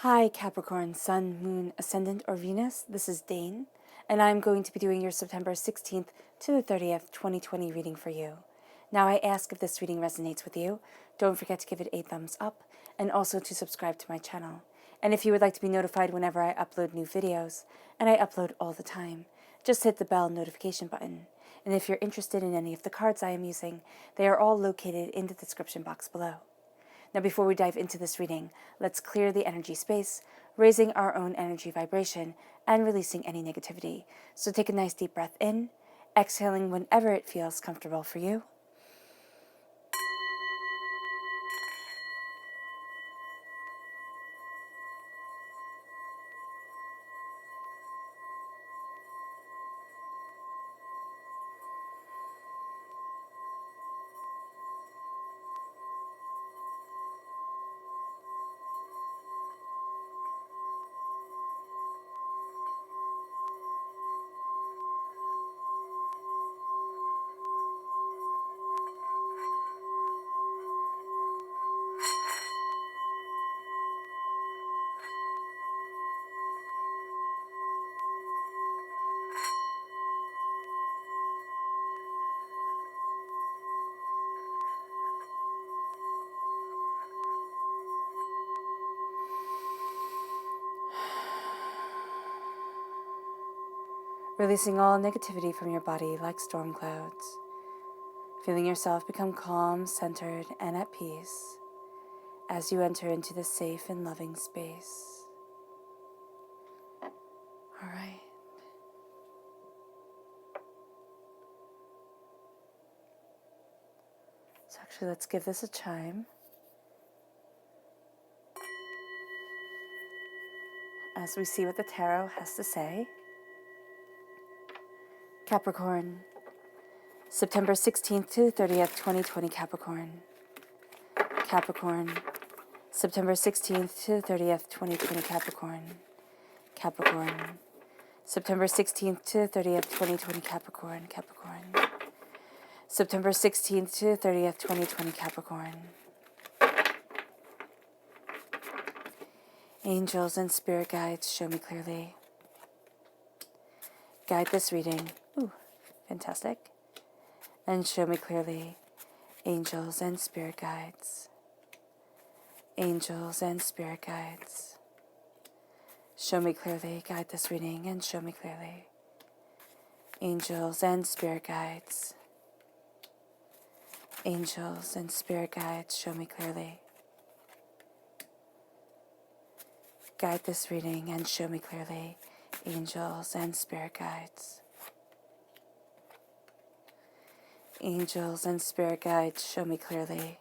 Hi Capricorn, Sun, Moon, Ascendant, or Venus. This is Dane, and I'm going to be doing your September 16th to the 30th, 2020 reading for you. Now I ask if this reading resonates with you, don't forget to give it a thumbs up, and also to subscribe to my channel. And if you would like to be notified whenever I upload new videos, and I upload all the time, just hit the bell notification button. And if you're interested in any of the cards I am using, they are all located in the description box below. Now, before we dive into this reading, let's clear the energy space, raising our own energy vibration and releasing any negativity. So take a nice deep breath in, exhaling whenever it feels comfortable for you. Releasing all negativity from your body like storm clouds. Feeling yourself become calm, centered, and at peace as you enter into this safe and loving space. All right. So actually, let's give this a chime as we see what the tarot has to say. Capricorn, September 16th to the 30th, 2020, Capricorn. Capricorn, September 16th to the 30th, 2020, Capricorn. Capricorn, September 16th to the 30th, 2020, Capricorn. Capricorn, September 16th to the 30th, 2020, Capricorn. Angels and spirit guides, show me clearly. Guide this reading. Ooh, fantastic. And show me clearly. Angels and spirit guides. Angels and spirit guides. Show me clearly. Guide this reading and show me clearly. Angels and spirit guides. Angels and spirit guides, show me clearly. Guide this reading and show me clearly. Angels and spirit guides. Angels and spirit guides, show me clearly.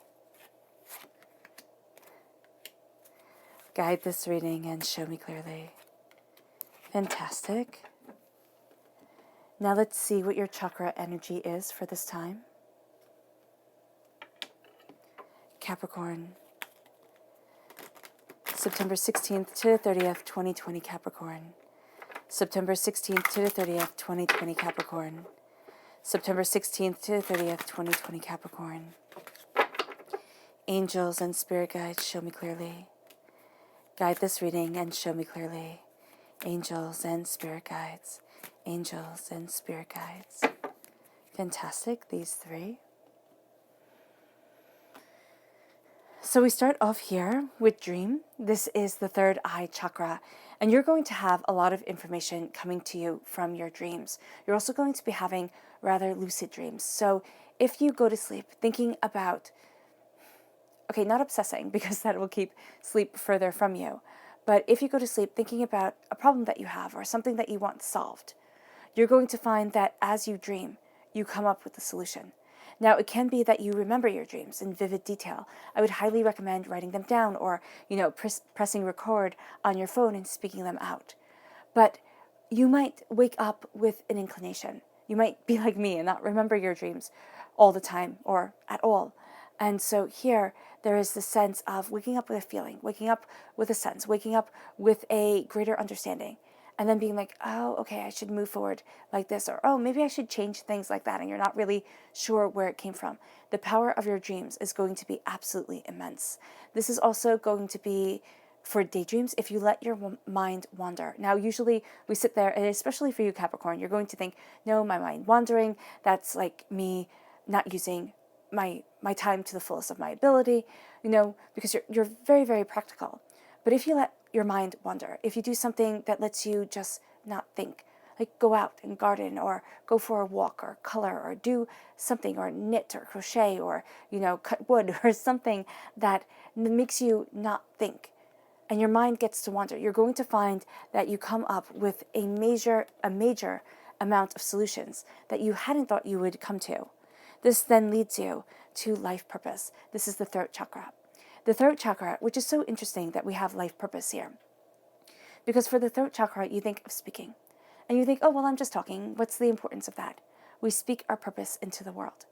Guide this reading and show me clearly. Fantastic. Now let's see what your chakra energy is for this time. Capricorn, September 16th to the 30th, 2020, Capricorn. September 16th to the 30th, 2020, Capricorn. September 16th to the 30th, 2020, Capricorn. Angels and spirit guides, show me clearly. Guide this reading and show me clearly. Angels and spirit guides. Angels and spirit guides. Fantastic, these three. So we start off here with dream. This is the third eye chakra, and you're going to have a lot of information coming to you from your dreams. You're also going to be having rather lucid dreams. So if you go to sleep thinking about, okay, not obsessing because that will keep sleep further from you, but if you go to sleep thinking about a problem that you have or something that you want solved, you're going to find that as you dream, you come up with the solution. Now, it can be that you remember your dreams in vivid detail. I would highly recommend writing them down or, pressing record on your phone and speaking them out. But you might wake up with an inclination. You might be like me and not remember your dreams all the time or at all. And so here, there is the sense of waking up with a feeling, waking up with a sense, waking up with a greater understanding. And then being like, oh, okay, I should move forward like this, or oh, maybe I should change things like that, and you're not really sure where it came from. The power of your dreams is going to be absolutely immense. This is also going to be for daydreams if you let your mind wander. Now, usually we sit there, and especially for you, Capricorn, you're going to think, no, my mind wandering, that's like me not using my time to the fullest of my ability, because you're very, very practical. But if you let your mind wander, if you do something that lets you just not think, like go out and garden, or go for a walk, or color, or do something, or knit, or crochet, or cut wood, or something that makes you not think, and your mind gets to wander, you're going to find that you come up with a major amount of solutions that you hadn't thought you would come to. This then leads you to life purpose. This is the throat chakra. The throat chakra, which is so interesting that we have life purpose here. Because for the throat chakra, you think of speaking. And you think, oh, well, I'm just talking. What's the importance of that? We speak our purpose into the world.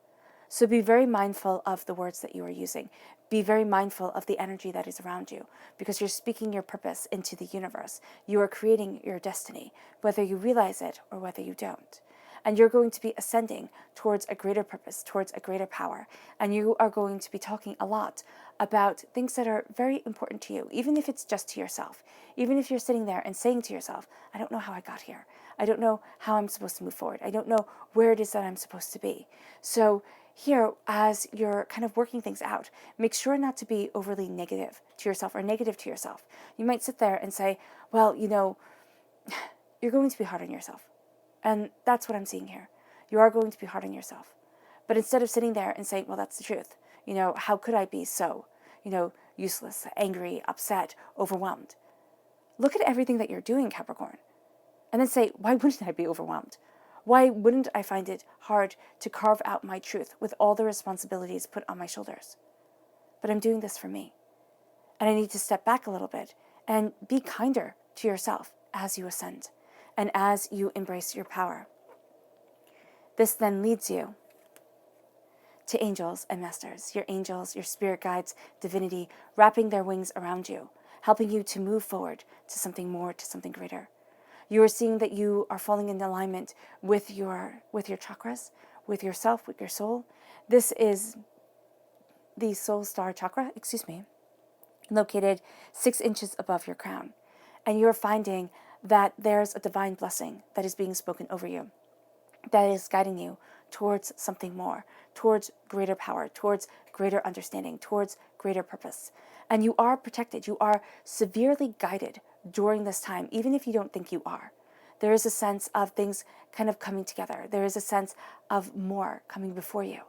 So be very mindful of the words that you are using. Be very mindful of the energy that is around you, because you're speaking your purpose into the universe. You are creating your destiny, whether you realize it or whether you don't. And you're going to be ascending towards a greater purpose, towards a greater power. And you are going to be talking a lot about things that are very important to you, even if it's just to yourself. Even if you're sitting there and saying to yourself, I don't know how I got here. I don't know how I'm supposed to move forward. I don't know where it is that I'm supposed to be. So here, as you're kind of working things out, make sure not to be overly negative to yourself or negative to yourself. You might sit there and say, well, you're going to be hard on yourself. And that's what I'm seeing here. You are going to be hard on yourself. But instead of sitting there and saying, well, that's the truth, how could I be so, useless, angry, upset, overwhelmed? Look at everything that you're doing, Capricorn. And then say, why wouldn't I be overwhelmed? Why wouldn't I find it hard to carve out my truth with all the responsibilities put on my shoulders? But I'm doing this for me. And I need to step back a little bit and be kinder to yourself as you ascend and as you embrace your power. This then leads you to angels and masters, your angels, your spirit guides, divinity, wrapping their wings around you, helping you to move forward to something more, to something greater. You are seeing that you are falling in alignment with your chakras, with yourself, with your soul. This is the soul star chakra, located 6 inches above your crown. And you're finding that there's a divine blessing that is being spoken over you, that is guiding you towards something more, towards greater power, towards greater understanding, towards greater purpose. And you are protected. You are severely guided during this time, even if you don't think you are. There is a sense of things kind of coming together. There is a sense of more coming before you.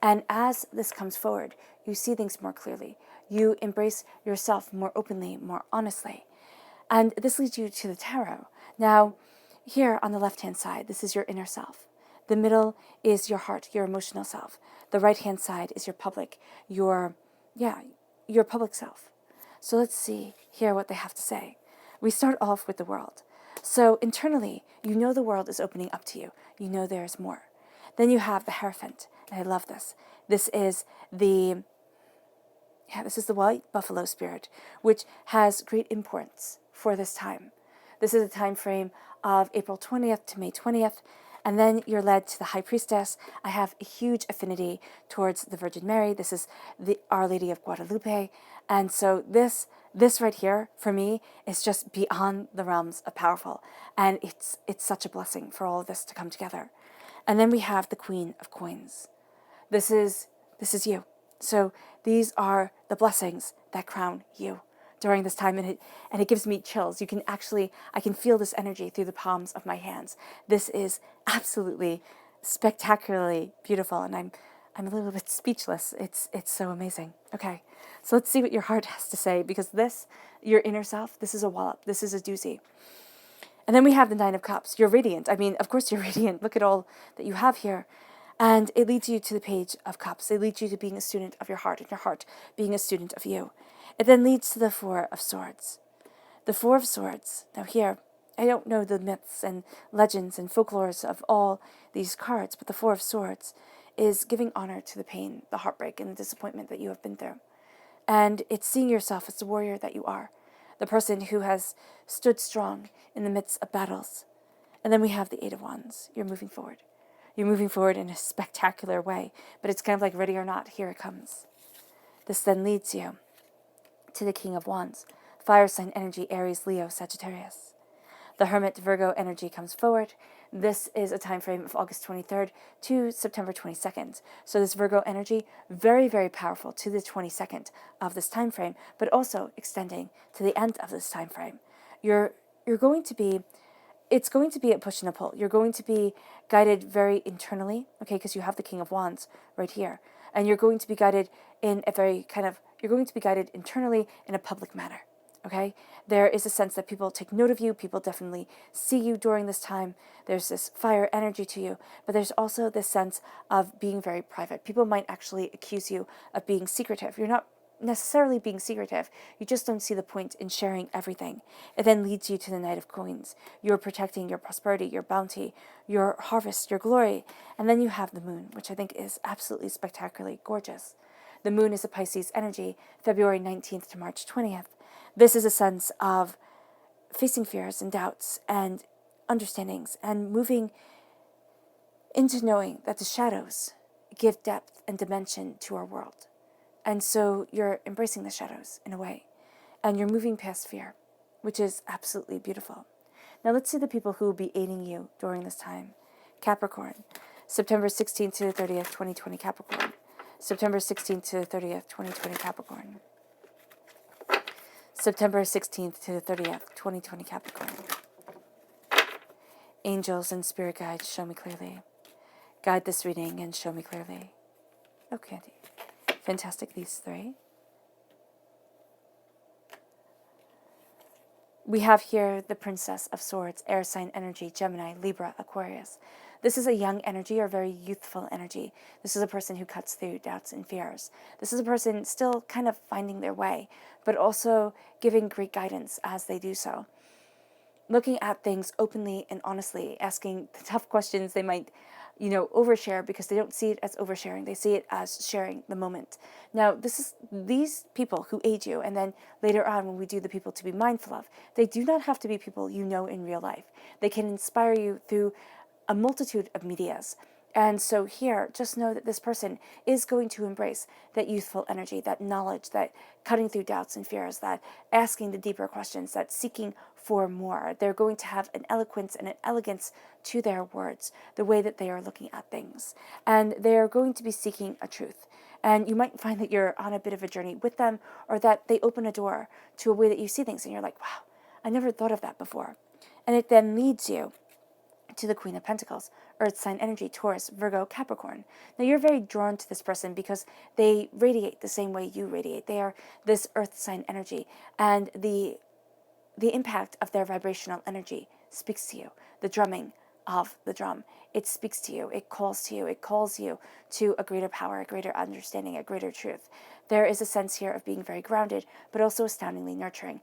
And as this comes forward, you see things more clearly. You embrace yourself more openly, more honestly. And this leads you to the tarot. Now, here on the left-hand side, this is your inner self. The middle is your heart, your emotional self. The right-hand side is your public self. So let's see here what they have to say. We start off with the world. So internally, the world is opening up to you. There's more. Then you have the Hierophant, and I love this. This is the white buffalo spirit, which has great importance for this time. This is a time frame of April 20th to May 20th. And then you're led to the High Priestess. I have a huge affinity towards the Virgin Mary. This is the Our Lady of Guadalupe. And so this right here, for me, is just beyond the realms of powerful. And it's such a blessing for all of this to come together. And then we have the Queen of Coins. This is you. So these are the blessings that crown you during this time, and it gives me chills. I can feel this energy through the palms of my hands. This is absolutely spectacularly beautiful, and I'm a little bit speechless. It's so amazing. Okay, so let's see what your heart has to say, because your inner self, this is a wallop. This is a doozy. And then we have the Nine of Cups. You're radiant. Of course you're radiant. Look at all that you have here. And it leads you to the Page of Cups. It leads you to being a student of your heart, and your heart being a student of you. It then leads to the Four of Swords. The Four of Swords. Now here, I don't know the myths and legends and folklores of all these cards, but the Four of Swords is giving honor to the pain, the heartbreak, and the disappointment that you have been through. And it's seeing yourself as the warrior that you are, the person who has stood strong in the midst of battles. And then we have the Eight of Wands. You're moving forward. You're moving forward in a spectacular way, but it's kind of like ready or not, here it comes. This then leads you to the King of Wands. fire sign energy, Aries, Leo, Sagittarius. The Hermit, Virgo energy comes forward. This is a time frame of August 23rd to September 22nd. So this Virgo energy, very, very powerful to the 22nd of this time frame, but also extending to the end of this time frame. You're going to be, it's going to be a push and a pull. You're going to be guided very internally, okay, because you have the King of Wands right here. And you're going to be guided in a very you're going to be guided internally in a public manner. Okay, there is a sense that people take note of you. People definitely see you during this time. There's this fire energy to you, but there's also this sense of being very private. People might actually accuse you of being secretive. You're not necessarily being secretive. You just don't see the point in sharing everything. It then leads you to the Knight of Coins. You're protecting your prosperity, your bounty, your harvest, your glory. And then you have the Moon, which I think is absolutely spectacularly gorgeous. The Moon is a Pisces energy, February 19th to March 20th. This is a sense of facing fears and doubts and understandings and moving into knowing that the shadows give depth and dimension to our world. And so you're embracing the shadows in a way, and you're moving past fear, which is absolutely beautiful. Now let's see the people who will be aiding you during this time. Capricorn, September 16th to the 30th, 2020 Capricorn. September 16th to the 30th, 2020 Capricorn. September 16th to the 30th, 2020 Capricorn. Angels and spirit guides, show me clearly. Guide this reading and show me clearly. Okay, fantastic, these three. We have here the Princess of Swords, air sign energy, Gemini, Libra, Aquarius. This is a young energy or very youthful energy. This is a person who cuts through doubts and fears. This is a person still kind of finding their way, but also giving great guidance as they do so. Looking at things openly and honestly, asking the tough questions. They might, overshare because they don't see it as oversharing. They see it as sharing the moment. Now, these people who aid you, and then later on when we do the people to be mindful of, they do not have to be people you know in real life. They can inspire you through a multitude of medias. And so here, just know that this person is going to embrace that youthful energy, that knowledge, that cutting through doubts and fears, that asking the deeper questions, that seeking for more. They're going to have an eloquence and an elegance to their words, the way that they are looking at things. And they are going to be seeking a truth. And you might find that you're on a bit of a journey with them, or that they open a door to a way that you see things, and you're like, wow, I never thought of that before. And it then leads you to the Queen of Pentacles, Earth sign energy, Taurus, Virgo, Capricorn. Now you're very drawn to this person because they radiate the same way you radiate. They are this Earth sign energy, and the impact of their vibrational energy speaks to you. The drumming of the drum, it speaks to you, it calls you to a greater power, a greater understanding, a greater truth. There is a sense here of being very grounded, but also astoundingly nurturing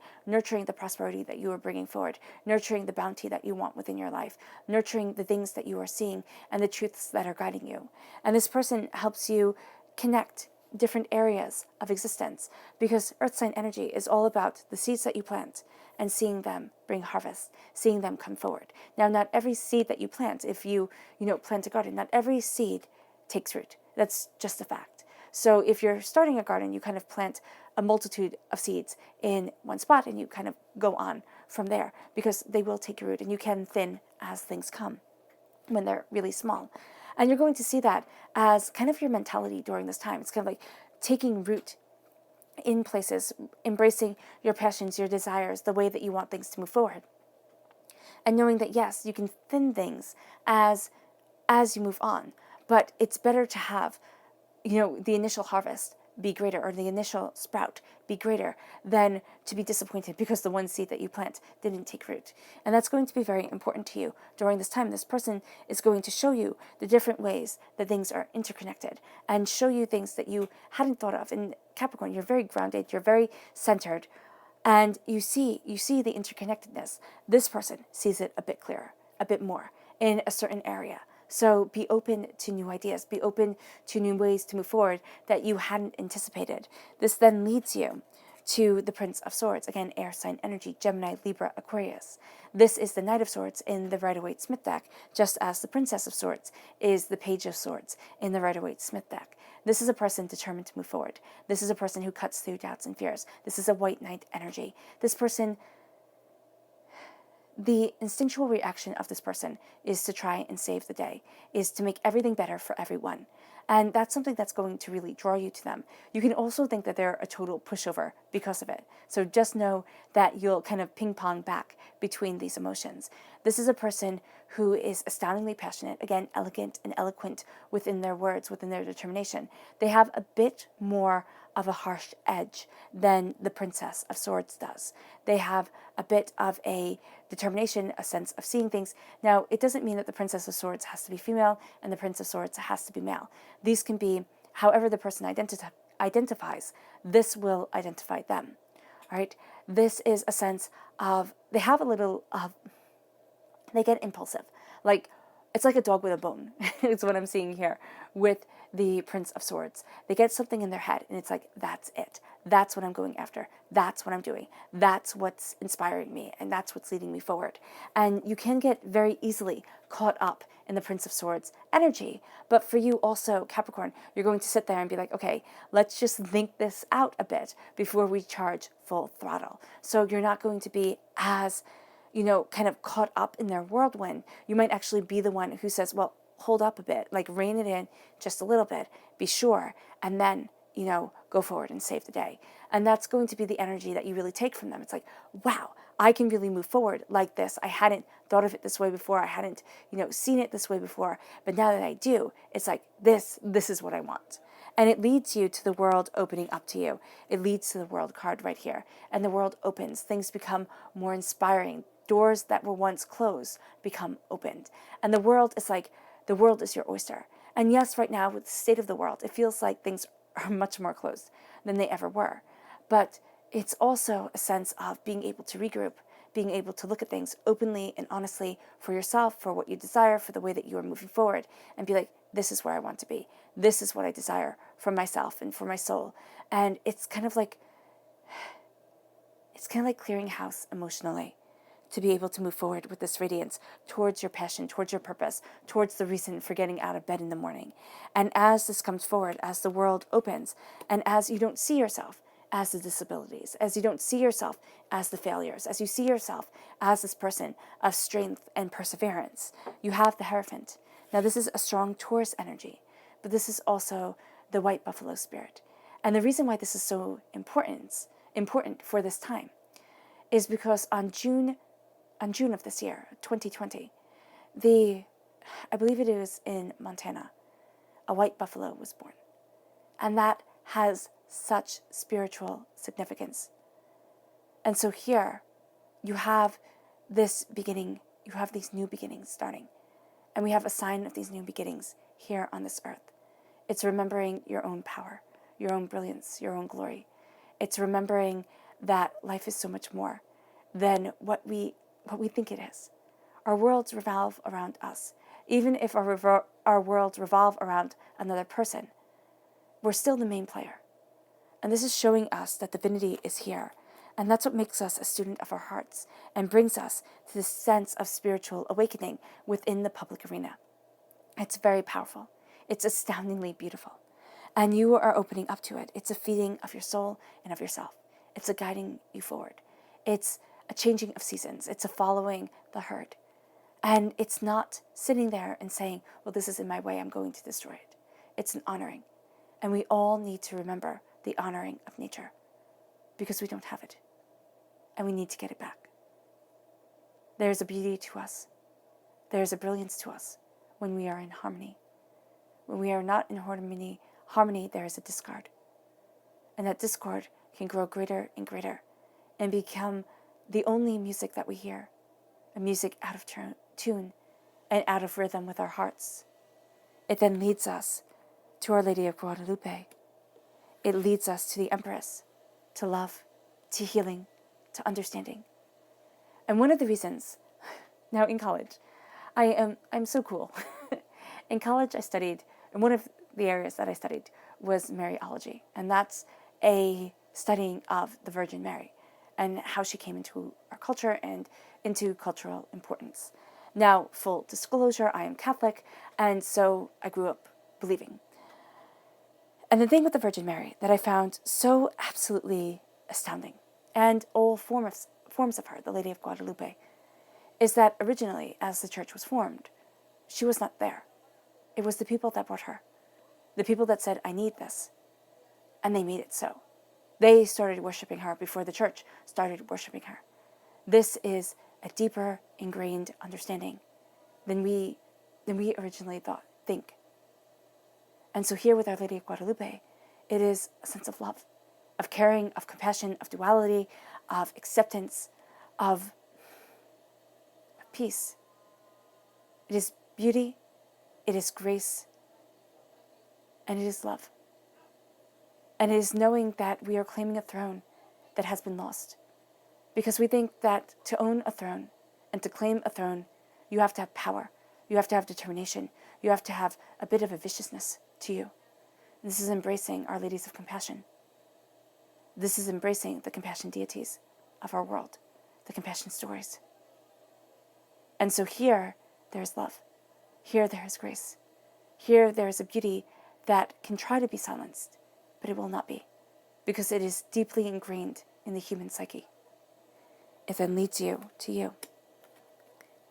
the prosperity that you are bringing forward, nurturing the bounty that you want within your life, nurturing the things that you are seeing and the truths that are guiding you. And this person helps you connect different areas of existence, because Earth sign energy is all about the seeds that you plant and seeing them bring harvest, seeing them come forward. Now, not every seed that you plant, if you plant a garden, not every seed takes root. That's just a fact. So if you're starting a garden, you kind of plant a multitude of seeds in one spot and you kind of go on from there, because they will take root, and you can thin as things come when they're really small. And you're going to see that as kind of your mentality during this time. It's kind of like taking root in places, embracing your passions, your desires, the way that you want things to move forward. And knowing that, yes, you can thin things as you move on, but it's better to have, the initial harvest be greater, or the initial sprout be greater, than to be disappointed because the one seed that you plant didn't take root. And that's going to be very important to you during this time. This person is going to show you the different ways that things are interconnected, and show you things that you hadn't thought of. In Capricorn, you're very grounded, you're very centered, and you see the interconnectedness. This person sees it a bit clearer, a bit more in a certain area. So be open to new ideas, be open to new ways to move forward that you hadn't anticipated. This then leads you to the Prince of Swords, again, air sign energy, Gemini, Libra, Aquarius. This is the Knight of Swords in the Rider-Waite-Smith deck, just as the Princess of Swords is the Page of Swords in the Rider-Waite-Smith deck. This is a person determined to move forward. This is a person who cuts through doubts and fears. This is a White Knight energy. This person, the instinctual reaction of this person is to try and save the day, is to make everything better for everyone. And that's something that's going to really draw you to them. You can also think that they're a total pushover because of it. So just know that you'll kind of ping pong back between these emotions. This is a person who is astoundingly passionate, again, elegant and eloquent within their words, within their determination. They have a bit more of a harsh edge than the Princess of Swords does. They have a bit of a determination, a sense of seeing things. Now, it doesn't mean that the Princess of Swords has to be female and the Prince of Swords has to be male. These can be however the person identifies. This will identify them. All right? This is a sense of, they have a little of, they get impulsive. Like, it's like a dog with a bone. It's what I'm seeing here with the Prince of Swords. They get something in their head and it's like, that's it. That's what I'm going after. That's what I'm doing. That's what's inspiring me and that's what's leading me forward. And you can get very easily caught up in the Prince of Swords energy. But for you also, Capricorn, you're going to sit there and be like, okay, let's just think this out a bit before we charge full throttle. So you're not going to be as, kind of caught up in their whirlwind. You might actually be the one who says, well, hold up a bit, like rein it in just a little bit, be sure, and then, go forward and save the day. And that's going to be the energy that you really take from them. It's like, wow, I can really move forward like this. I hadn't thought of it this way before. I hadn't, seen it this way before. But now that I do, it's like, this is what I want. And it leads you to the world opening up to you. It leads to the world card right here. And the world opens. Things become more inspiring. Doors that were once closed become opened. And the world is like, the world is your oyster. And yes, right now, with the state of the world, it feels like things are much more closed than they ever were. But it's also a sense of being able to regroup, being able to look at things openly and honestly for yourself, for what you desire, for the way that you are moving forward, and be like, this is where I want to be. This is what I desire for myself and for my soul. And it's kind of like clearing house emotionally, to be able to move forward with this radiance towards your passion, towards your purpose, towards the reason for getting out of bed in the morning. And as this comes forward, as the world opens, and as you don't see yourself as the disabilities, as you don't see yourself as the failures, as you see yourself as this person of strength and perseverance, you have the Hierophant. Now, this is a strong Taurus energy, but this is also the white buffalo spirit. And the reason why this is so important for this time is because on June of this year, 2020, I believe it was in Montana, a white buffalo was born. And that has such spiritual significance. And so here, you have this beginning, you have these new beginnings starting. And we have a sign of these new beginnings here on this earth. It's remembering your own power, your own brilliance, your own glory. It's remembering that life is so much more than what we think it is. Our worlds revolve around us. Even if our worlds revolve around another person, we're still the main player. And this is showing us that divinity is here. And that's what makes us a student of our hearts and brings us to this sense of spiritual awakening within the public arena. It's very powerful. It's astoundingly beautiful. And you are opening up to it. It's a feeding of your soul and of yourself. It's a guiding you forward. It's a changing of seasons. It's a following the herd. And it's not sitting there and saying, well, this is in my way, I'm going to destroy it. It's an honoring. And we all need to remember the honoring of nature because we don't have it. And we need to get it back. There's a beauty to us. There's a brilliance to us when we are in harmony. When we are not in harmony, there is a discord. And that discord can grow greater and greater and become the only music that we hear, a music out of tune and out of rhythm with our hearts. It then leads us to Our Lady of Guadalupe. It leads us to the Empress, to love, to healing, to understanding. And one of the reasons, now in college, I'm so cool. In college and one of the areas that I studied was Mariology, and that's a studying of the Virgin Mary and how she came into our culture and into cultural importance. Now, full disclosure, I am Catholic, and so I grew up believing. And the thing with the Virgin Mary that I found so absolutely astounding, and all forms of her, the Lady of Guadalupe, is that originally, as the church was formed, she was not there. It was the people that brought her. The people that said, I need this. And they made it so. They started worshiping her before the church started worshiping her. This is a deeper, ingrained understanding than we originally think. And so here with Our Lady of Guadalupe, it is a sense of love, of caring, of compassion, of duality, of acceptance, of peace. It is beauty, it is grace, and it is love. And it is knowing that we are claiming a throne that has been lost. Because we think that to own a throne and to claim a throne, you have to have power, you have to have determination, you have to have a bit of a viciousness to you. And this is embracing Our Ladies of Compassion. This is embracing the compassion deities of our world, the compassion stories. And so here, there is love. Here, there is grace. Here, there is a beauty that can try to be silenced, but it will not be, because it is deeply ingrained in the human psyche. It then leads you to you.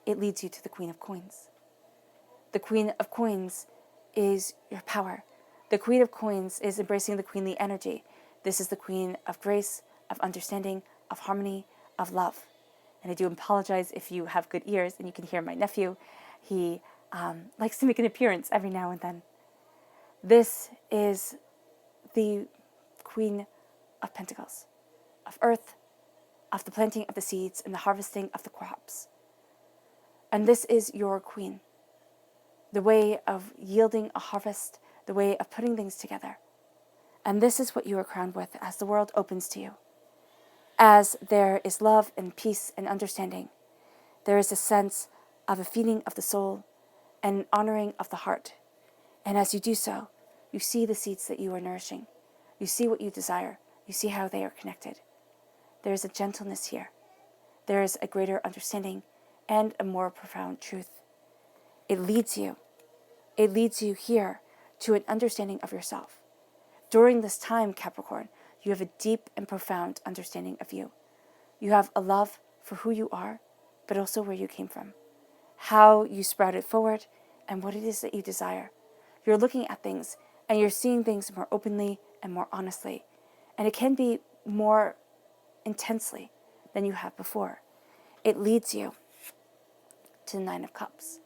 It leads you to the Queen of Coins. The Queen of Coins is your power. The Queen of Coins is embracing the queenly energy. This is the Queen of grace, of understanding, of harmony, of love. And I do apologize if you have good ears and you can hear my nephew. He likes to make an appearance every now and then. This is the Queen of Pentacles, of earth, of the planting of the seeds and the harvesting of the crops. And this is your queen, the way of yielding a harvest, the way of putting things together. And this is what you are crowned with as the world opens to you. As there is love and peace and understanding, there is a sense of a feeding of the soul and an honoring of the heart. And as you do so, you see the seeds that you are nourishing. You see what you desire. You see how they are connected. There is a gentleness here. There is a greater understanding and a more profound truth. It leads you. It leads you here to an understanding of yourself. During this time, Capricorn, you have a deep and profound understanding of you. You have a love for who you are, but also where you came from, how you sprouted forward, and what it is that you desire. You're looking at things, and you're seeing things more openly and more honestly, and it can be more intensely than you have before. It leads you to the Nine of Cups.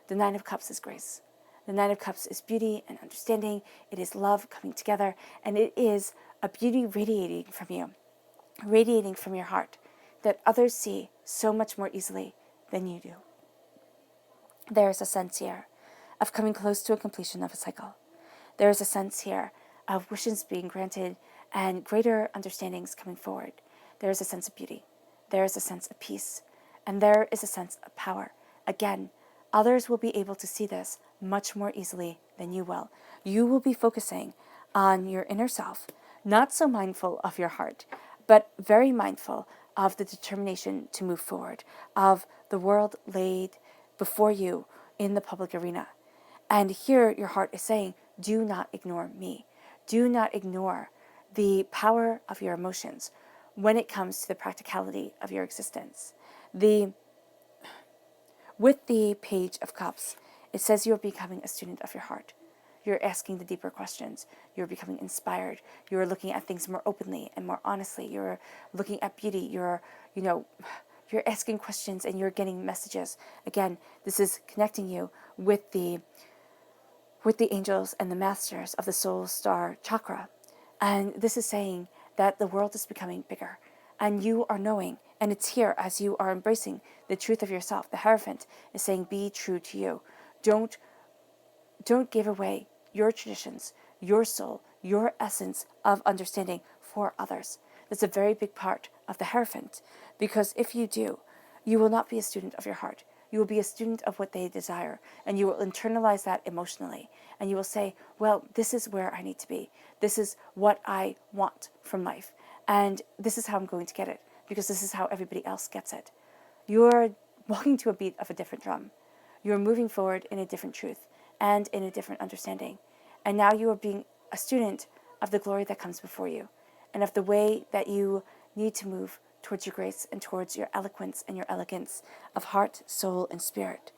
The Nine of Cups is grace. The Nine of Cups is beauty and understanding. It is love coming together, and it is a beauty radiating from you, radiating from your heart, that others see so much more easily than you do. There is a sense here of coming close to a completion of a cycle. There is a sense here of wishes being granted and greater understandings coming forward. There is a sense of beauty. There is a sense of peace. And there is a sense of power. Again, others will be able to see this much more easily than you will. You will be focusing on your inner self, not so mindful of your heart, but very mindful of the determination to move forward, of the world laid before you in the public arena. And here your heart is saying, do not ignore me. Do not ignore the power of your emotions when it comes to the practicality of your existence. With the Page of Cups, it says you're becoming a student of your heart. You're asking the deeper questions. You're becoming inspired. You're looking at things more openly and more honestly. You're looking at beauty. You're asking questions and you're getting messages. Again, this is connecting you with the angels and the masters of the soul star chakra. And this is saying that the world is becoming bigger. And you are knowing, and it's here as you are embracing the truth of yourself. The Hierophant is saying, be true to you. Don't give away your traditions, your soul, your essence of understanding for others. That's a very big part of the Hierophant, because if you do, you will not be a student of your heart. You will be a student of what they desire, and you will internalize that emotionally. And you will say, well, this is where I need to be. This is what I want from life. And this is how I'm going to get it, because this is how everybody else gets it. You're walking to a beat of a different drum. You're moving forward in a different truth and in a different understanding. And now you are being a student of the glory that comes before you, and of the way that you need to move towards your grace and towards your eloquence and your elegance of heart, soul, and spirit.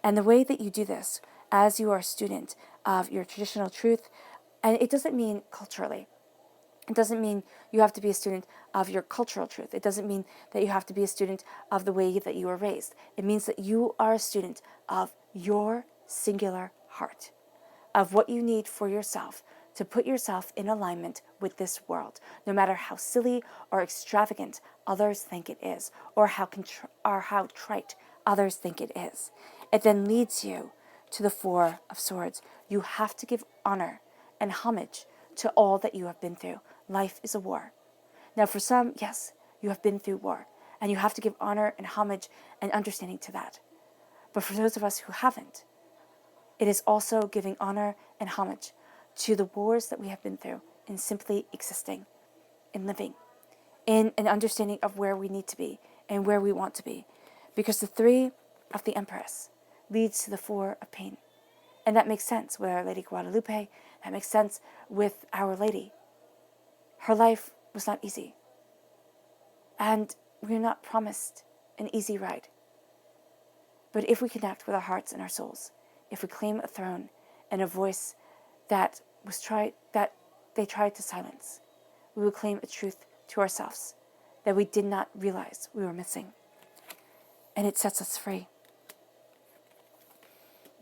And the way that you do this as you are a student of your traditional truth, and it doesn't mean culturally. It doesn't mean you have to be a student of your cultural truth. It doesn't mean that you have to be a student of the way that you were raised. It means that you are a student of your singular heart, of what you need for yourself to put yourself in alignment with this world, no matter how silly or extravagant others think it is, or how trite others think it is. It then leads you to the Four of Swords. You have to give honor and homage to all that you have been through. Life is a war. Now, for some, yes, you have been through war, and you have to give honor and homage and understanding to that. But for those of us who haven't, it is also giving honor and homage to the wars that we have been through in simply existing, in living, in an understanding of where we need to be and where we want to be. Because the Three of the Empress leads to the Four of Pain. And that makes sense with Our Lady Guadalupe. That makes sense with Our Lady. Her life was not easy. And we're not promised an easy ride. But if we connect with our hearts and our souls, if we claim a throne and a voice that they tried to silence, we will claim a truth to ourselves that we did not realize we were missing. And it sets us free.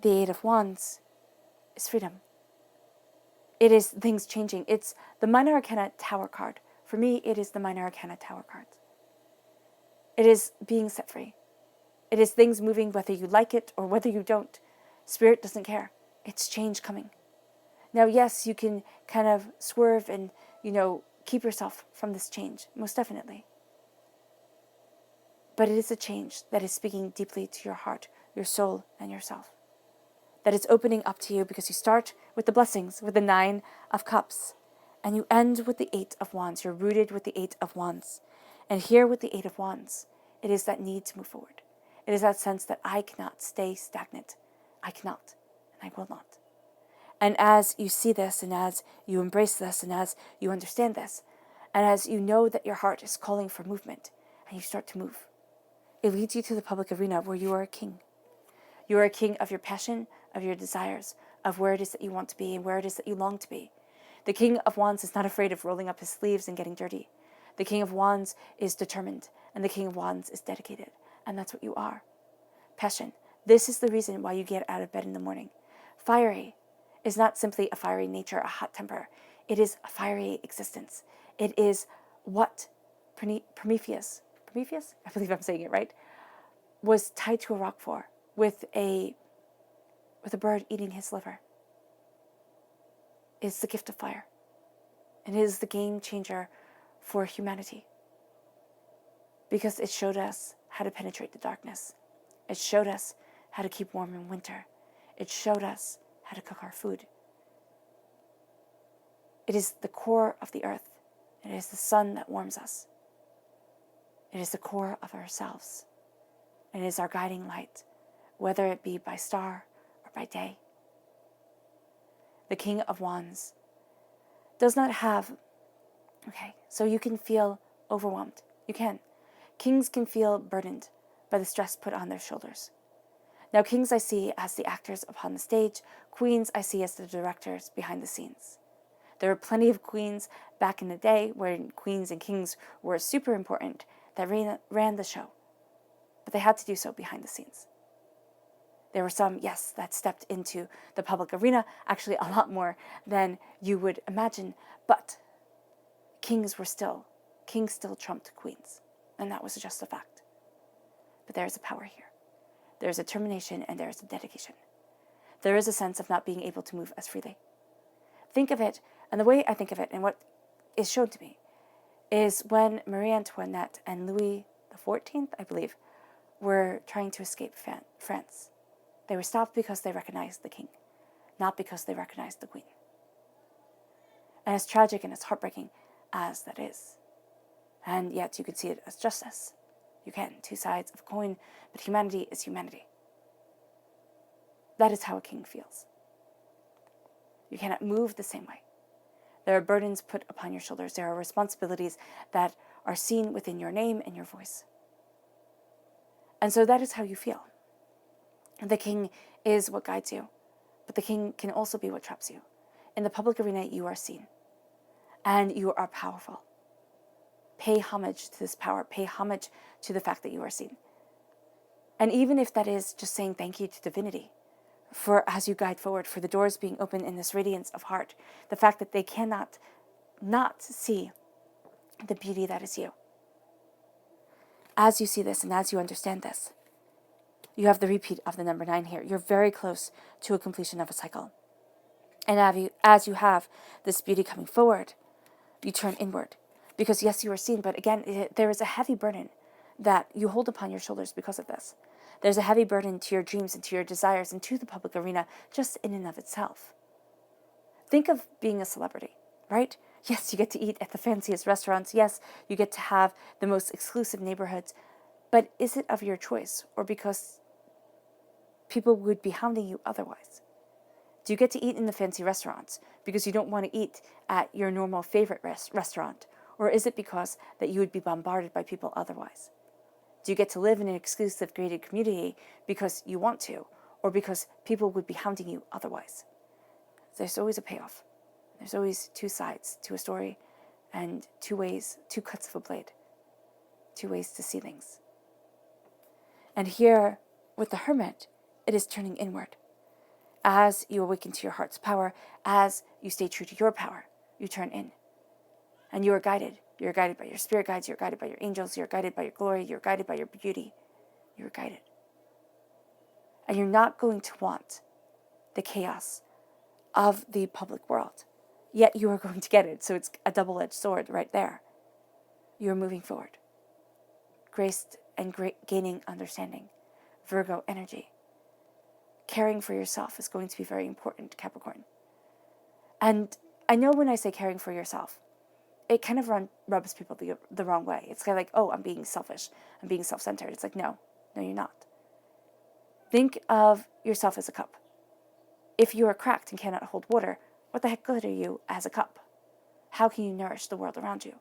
The Eight of Wands is freedom. It is things changing. It's the Minor Arcana Tower card. For me, it is the Minor Arcana Tower card. It is being set free. It is things moving whether you like it or whether you don't. Spirit doesn't care. It's change coming. Now, yes, you can kind of swerve and, keep yourself from this change, most definitely. But it is a change that is speaking deeply to your heart, your soul, and yourself. That is opening up to you because you start with the blessings, with the Nine of Cups, and you end with the Eight of Wands. You're rooted with the Eight of Wands. And here with the Eight of Wands, it is that need to move forward. It is that sense that I cannot stay stagnant. I cannot, and I will not. And as you see this, and as you embrace this, and as you understand this, and as you know that your heart is calling for movement, and you start to move, it leads you to the public arena where you are a king. You are a king of your passion, of your desires, of where it is that you want to be and where it is that you long to be. The King of Wands is not afraid of rolling up his sleeves and getting dirty. The King of Wands is determined, and the King of Wands is dedicated, and that's what you are. Passion. This is the reason why you get out of bed in the morning. Fiery is not simply a fiery nature, a hot temper. It is a fiery existence. It is what Prometheus, I believe I'm saying it right, was tied to a rock for, with a bird eating his liver. It's the gift of fire. And it is the game changer for humanity. Because it showed us how to penetrate the darkness. It showed us how to keep warm in winter. It showed us how to cook our food. It is the core of the earth. It is the sun that warms us. It is the core of ourselves. It is our guiding light, whether it be by star or by day. The King of Wands does not have, so you can feel overwhelmed. You can. Kings can feel burdened by the stress put on their shoulders. Now, kings I see as the actors upon the stage. Queens I see as the directors behind the scenes. There were plenty of queens back in the day when queens and kings were super important that ran the show. But they had to do so behind the scenes. There were some, yes, that stepped into the public arena, actually a lot more than you would imagine, but kings still trumped queens, and that was just a fact. But there is a power here. There is a determination and there is a dedication. There is a sense of not being able to move as freely. Think of it, and the way I think of it and what is shown to me is when Marie Antoinette and Louis XIV, I believe, were trying to escape France. They were stopped because they recognized the king, not because they recognized the queen. And as tragic and as heartbreaking as that is, And yet you could see it as justice. You can, two sides of a coin, but humanity is humanity. That is how a king feels. You cannot move the same way. There are burdens put upon your shoulders. There are responsibilities that are seen within your name and your voice. And so that is how you feel. The king is what guides you, but the king can also be what traps you. In the public arena, you are seen, and you are powerful. Pay homage to this power. Pay homage to the fact that you are seen. And even if that is just saying thank you to divinity, for as you guide forward, for the doors being open in this radiance of heart, the fact that they cannot not see the beauty that is you. As you see this and as you understand this, you have the repeat of the number 9 here. You're very close to a completion of a cycle. And as you have this beauty coming forward, you turn inward. Because yes, you are seen, but again, there is a heavy burden that you hold upon your shoulders because of this. There's a heavy burden to your dreams and to your desires and to the public arena just in and of itself. Think of being a celebrity, right? Yes, you get to eat at the fanciest restaurants. Yes, you get to have the most exclusive neighborhoods. But is it of your choice or because people would be hounding you otherwise? Do you get to eat in the fancy restaurants because you don't want to eat at your normal favorite restaurant? Or is it because that you would be bombarded by people otherwise? Do you get to live in an exclusive gated community because you want to, or because people would be hounding you otherwise? There's always a payoff. There's always two sides to a story and two cuts of a blade, two ways to see things. And here, with the Hermit, it is turning inward. As you awaken to your heart's power, as you stay true to your power, you turn in. And you are guided. You're guided by your spirit guides. You're guided by your angels. You're guided by your glory. You're guided by your beauty. You're guided. And you're not going to want the chaos of the public world. Yet you are going to get it. So it's a double-edged sword right there. You're moving forward. Graced and gaining understanding. Virgo energy. Caring for yourself is going to be very important, Capricorn. And I know when I say caring for yourself, it kind of rubs people the wrong way. It's kind of like, oh, I'm being selfish. I'm being self-centered. It's like, no, you're not. Think of yourself as a cup. If you are cracked and cannot hold water, what the heck good are you as a cup? How can you nourish the world around you?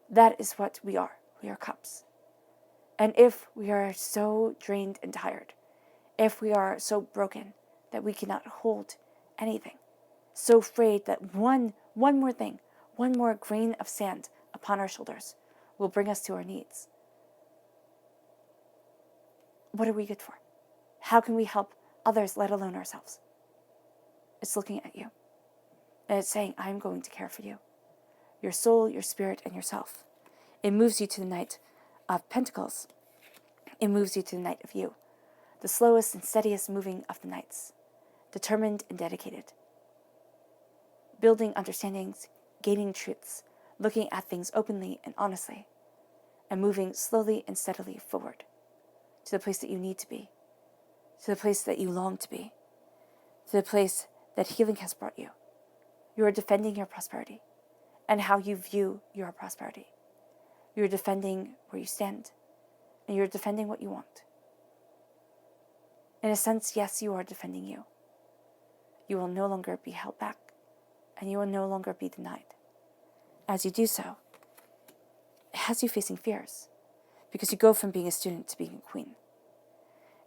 That is what we are. We are cups. And if we are so drained and tired, if we are so broken that we cannot hold anything, so afraid that one more thing, one more grain of sand upon our shoulders will bring us to our knees, what are we good for? How can we help others, let alone ourselves? It's looking at you. And it's saying, I'm going to care for you. Your soul, your spirit, and yourself. It moves you to the Knight of Pentacles. It moves you to the Knight of You. The slowest and steadiest moving of the knights. Determined and dedicated. Building understandings, gaining truths, looking at things openly and honestly, and moving slowly and steadily forward to the place that you need to be, to the place that you long to be, to the place that healing has brought you. You are defending your prosperity and how you view your prosperity. You are defending where you stand, and you're defending what you want. In a sense, yes, you are defending you. You will no longer be held back, and you will no longer be denied. As you do so, it has you facing fears, because you go from being a student to being a queen.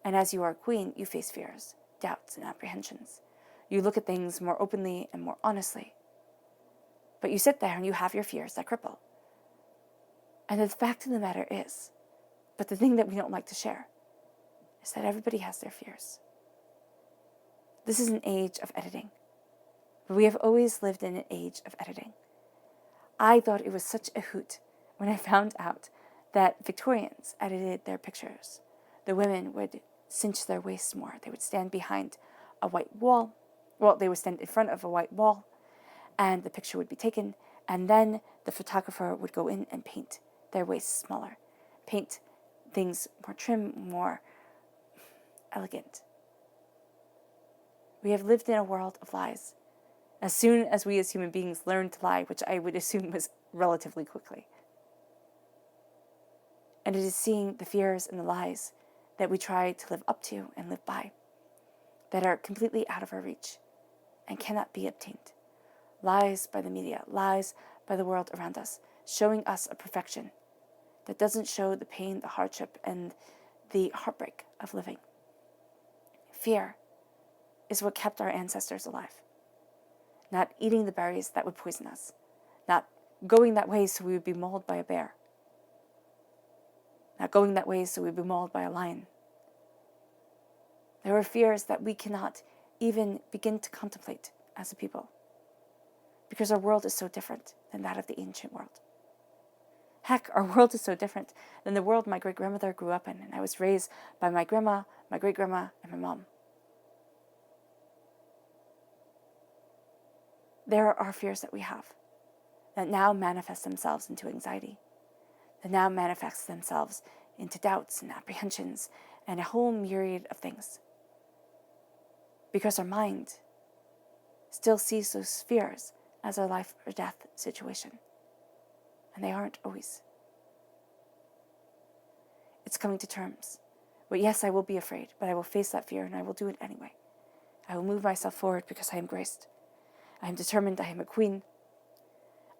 And as you are a queen, you face fears, doubts, and apprehensions. You look at things more openly and more honestly. But you sit there and you have your fears that cripple. And the fact of the matter is, but the thing that we don't like to share, is that everybody has their fears. This is an age of editing. But we have always lived in an age of editing. I thought it was such a hoot when I found out that Victorians edited their pictures. The women would cinch their waists more. They would stand behind a white wall. Well, they would stand in front of a white wall, and the picture would be taken, and then the photographer would go in and paint their waists smaller, paint things more trim, more elegant. We have lived in a world of lies. As soon as we as human beings learned to lie, which I would assume was relatively quickly, And it is seeing the fears and the lies that we try to live up to and live by, that are completely out of our reach and cannot be obtained. Lies by the media, lies by the world around us, showing us a perfection that doesn't show the pain, the hardship, and the heartbreak of living. Fear is what kept our ancestors alive. Not eating the berries that would poison us. Not going that way so we would be mauled by a bear. Not going that way so we'd be mauled by a lion. There are fears that we cannot even begin to contemplate as a people, because our world is so different than that of the ancient world. Heck, our world is so different than the world my great-grandmother grew up in, and I was raised by my grandma, my great-grandma, and my mom. There are fears that we have that now manifest themselves into anxiety, that now manifest themselves into doubts and apprehensions and a whole myriad of things. Because our mind still sees those fears as a life or death situation. And they aren't always. It's coming to terms. But yes, I will be afraid, but I will face that fear and I will do it anyway. I will move myself forward because I am graced. I am determined, I am a queen.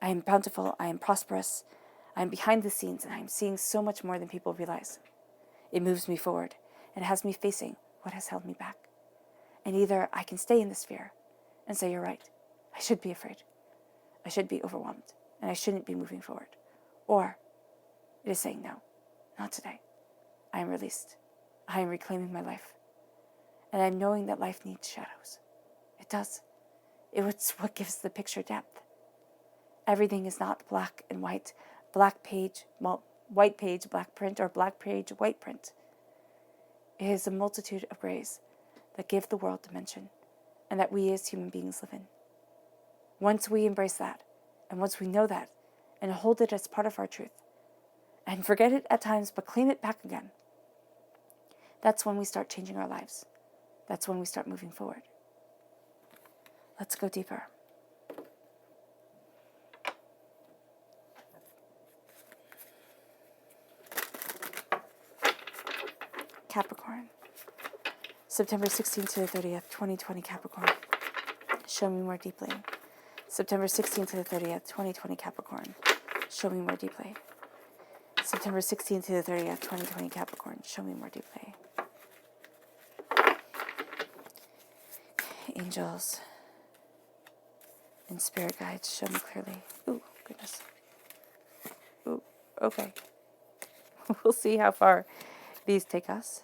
I am bountiful, I am prosperous. I am behind the scenes and I am seeing so much more than people realize. It moves me forward and has me facing what has held me back. And either I can stay in this fear and say, you're right, I should be afraid. I should be overwhelmed and I shouldn't be moving forward. Or it is saying, no, not today. I am released. I am reclaiming my life. And I'm knowing that life needs shadows. It does. It's what gives the picture depth. Everything is not black and white, black page, white page, black print, or black page, white print. It is a multitude of grays that give the world dimension and that we as human beings live in. Once we embrace that, and once we know that, and hold it as part of our truth, and forget it at times, but claim it back again, that's when we start changing our lives. That's when we start moving forward. Let's go deeper. Capricorn. September 16th to the 30th, 2020 Capricorn. Show me more deeply. September 16th to the 30th, 2020 Capricorn. Show me more deeply. September 16th to the 30th, 2020 Capricorn. Show me more deeply. Angels and spirit guides, show me clearly. Ooh, goodness. Ooh, okay. We'll see how far these take us.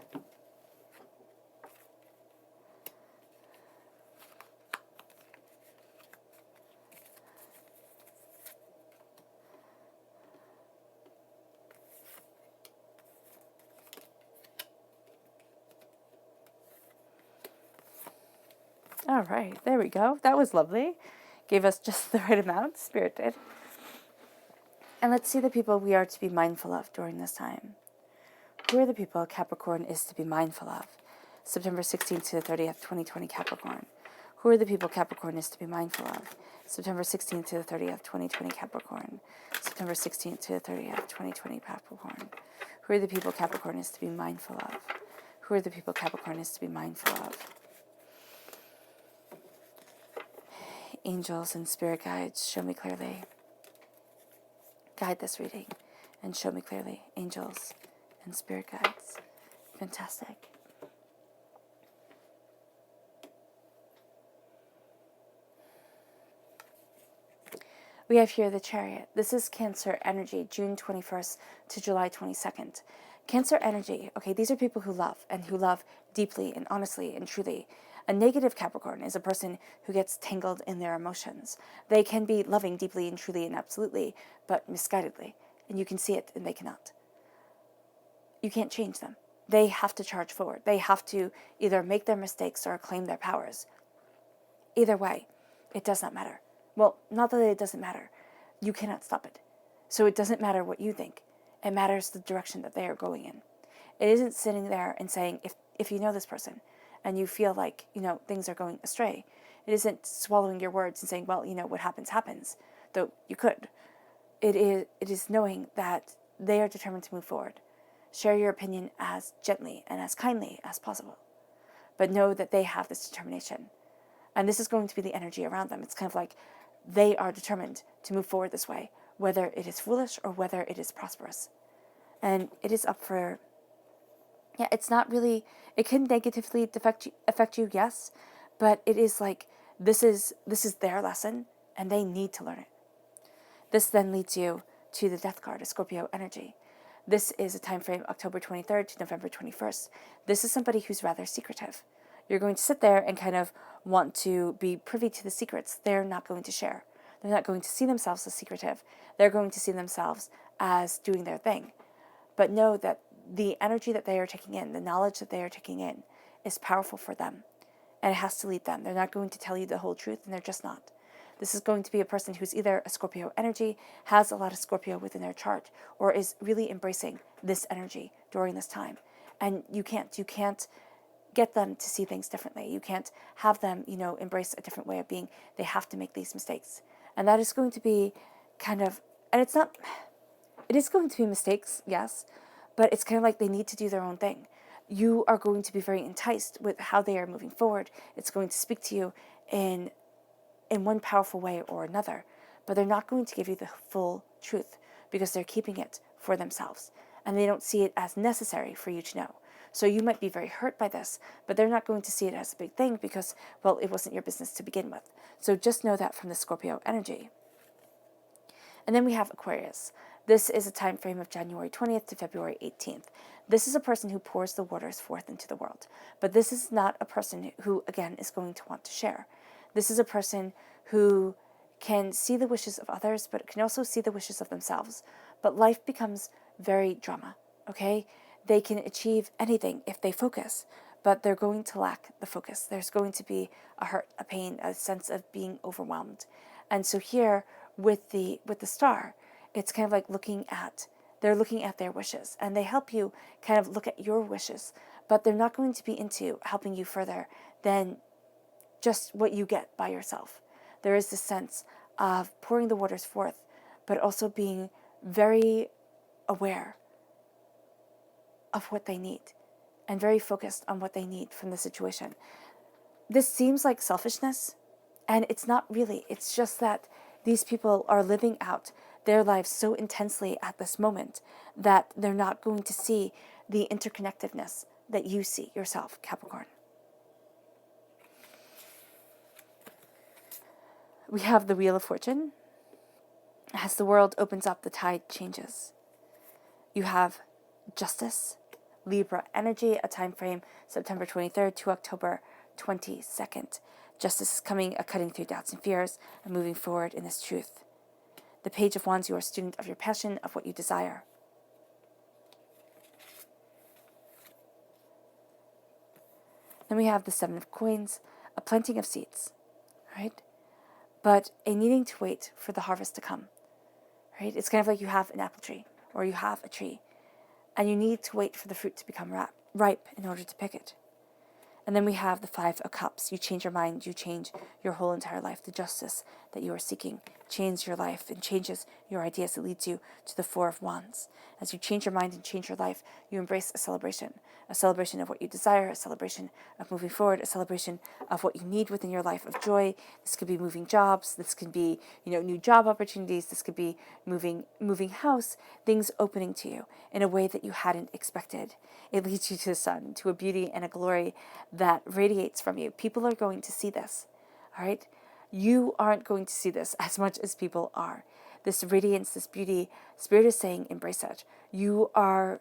All right, there we go. That was lovely. Gave us just the right amount, Spirit did. And let's see the people we are to be mindful of during this time. Who are the people Capricorn is to be mindful of? September 16th to the 30th, 2020 Capricorn. Who are the people Capricorn is to be mindful of? September 16th to the 30th, 2020 Capricorn. September 16th to the 30th, 2020 Capricorn. Who are the people Capricorn is to be mindful of? Who are the people Capricorn is to be mindful of? Angels and spirit guides, show me clearly. Guide this reading and show me clearly. Angels and spirit guides. Fantastic. We have here the Chariot. This is Cancer energy, June 21st to July 22nd. Cancer energy, okay, these are people who love and who love deeply and honestly and truly. A negative Capricorn is a person who gets tangled in their emotions. They can be loving deeply and truly and absolutely, but misguidedly. And you can see it and they cannot. You can't change them. They have to charge forward. They have to either make their mistakes or claim their powers. Either way, it does not matter. Well, not that it doesn't matter. You cannot stop it. So it doesn't matter what you think. It matters the direction that they are going in. It isn't sitting there and saying, if you know this person and you feel like, things are going astray, it isn't swallowing your words and saying, well, what happens, happens, though you could. It is knowing that they are determined to move forward. Share your opinion as gently and as kindly as possible. But know that they have this determination. And this is going to be the energy around them. It's kind of like they are determined to move forward this way, whether it is foolish or whether it is prosperous. And it is up for, it's not really, it can negatively affect you, yes, but it is like, this is their lesson and they need to learn it. This then leads you to the Death card, a Scorpio energy. This is a time frame, October 23rd to November 21st. This is somebody who's rather secretive. You're going to sit there and kind of want to be privy to the secrets they're not going to share. They're not going to see themselves as secretive. They're going to see themselves as doing their thing. But know that the energy that they are taking in, the knowledge that they are taking in, is powerful for them. And it has to lead them. They're not going to tell you the whole truth, and they're just not. This is going to be a person who's either a Scorpio energy, has a lot of Scorpio within their chart, or is really embracing this energy during this time. And you can't get them to see things differently. You can't have them, embrace a different way of being. They have to make these mistakes. And that is going to be kind of, and it is going to be mistakes, yes, but it's kind of like they need to do their own thing. You are going to be very enticed with how they are moving forward. It's going to speak to you in one powerful way or another, but they're not going to give you the full truth because they're keeping it for themselves and they don't see it as necessary for you to know. So you might be very hurt by this, but they're not going to see it as a big thing because, well, it wasn't your business to begin with. So just know that from the Scorpio energy. And then we have Aquarius. This is a time frame of January 20th to February 18th. This is a person who pours the waters forth into the world. But this is not a person who, again, is going to want to share. This is a person who can see the wishes of others, but can also see the wishes of themselves. But life becomes very drama, okay? They can achieve anything if they focus, but they're going to lack the focus. There's going to be a hurt, a pain, a sense of being overwhelmed. And so here with the star, it's kind of like they're looking at their wishes, and they help you kind of look at your wishes, but they're not going to be into helping you further than just what you get by yourself. There is this sense of pouring the waters forth, but also being very aware of what they need and very focused on what they need from the situation. This seems like selfishness, and it's not really. It's just that these people are living out their lives so intensely at this moment that they're not going to see the interconnectedness that you see yourself, Capricorn. We have the Wheel of Fortune. As the world opens up, the tide changes. You have Justice, Libra energy, a time frame September 23rd to October 22nd. Justice is coming, a cutting through doubts and fears, and moving forward in this truth. The Page of Wands, you are a student of your passion, of what you desire. Then we have the Seven of Coins, a planting of seeds, right? But a needing to wait for the harvest to come, right? It's kind of like you have an apple tree or you have a tree and you need to wait for the fruit to become ripe in order to pick it. And then we have the Five of Cups. You change your mind, you change your whole entire life. The justice that you are seeking changes your life and changes your ideas. It leads you to the Four of Wands. As you change your mind and change your life, you embrace a celebration of what you desire, a celebration of moving forward, a celebration of what you need within your life of joy. This could be moving jobs. This could be, new job opportunities. This could be moving house, things opening to you in a way that you hadn't expected. It leads you to the sun, to a beauty and a glory that radiates from you. People are going to see this, all right? You aren't going to see this as much as people are. This radiance, this beauty, Spirit is saying, embrace it. You're